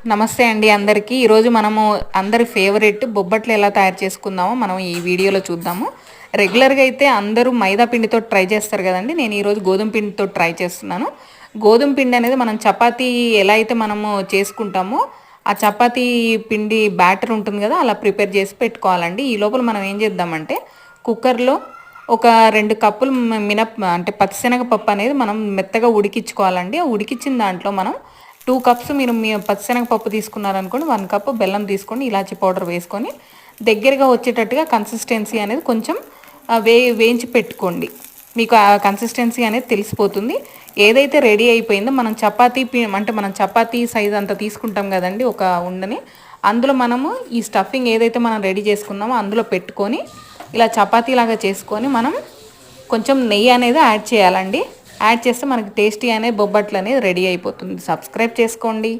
నమస్తే అండి అందరికీ. ఈరోజు మనము అందరి ఫేవరెట్ బొబ్బట్లు ఎలా తయారు చేసుకుందామో మనం ఈ వీడియోలో చూద్దాము. రెగ్యులర్గా అయితే అందరూ మైదా పిండితో ట్రై చేస్తారు కదండి. నేను ఈరోజు గోధుమ పిండితో ట్రై చేస్తున్నాను. గోధుమ పిండి అనేది మనం చపాతీ ఎలా అయితే మనము చేసుకుంటామో ఆ చపాతీ పిండి బ్యాటర్ ఉంటుంది కదా, అలా ప్రిపేర్ చేసి పెట్టుకోవాలండి. ఈ లోపల మనం ఏం చేద్దామంటే కుక్కర్లో ఒక 2 కప్పులు అంటే పచ్చిశనగపప్పు అనేది మనం మెత్తగా ఉడికించుకోవాలండి. ఉడికించిన దాంట్లో మనం 2 కప్స్ మీరు మీ పచ్చిశనగపప్పు తీసుకున్నారనుకోండి, 1 కప్పు బెల్లం తీసుకొని ఇలాచి పౌడర్ వేసుకొని దగ్గరగా వచ్చేటట్టుగా కన్సిస్టెన్సీ అనేది కొంచెం వేయించి పెట్టుకోండి. మీకు ఆ కన్సిస్టెన్సీ అనేది తెలిసిపోతుంది. ఏదైతే రెడీ అయిపోయిందో మనం చపాతీ సైజ్ అంత తీసుకుంటాం కదండి ఒక ఉండని, అందులో మనము ఈ స్టఫింగ్ ఏదైతే మనం రెడీ చేసుకున్నామో అందులో పెట్టుకొని ఇలా చపాతీ లాగా చేసుకొని మనం కొంచెం నెయ్యి అనేది యాడ్ చేయాలండి. యాడ్ చేస్తే మనకి టేస్టీ అనే బొబ్బట్లు అనేది రెడీ అయిపోతుంది. సబ్స్క్రైబ్ చేసుకోండి.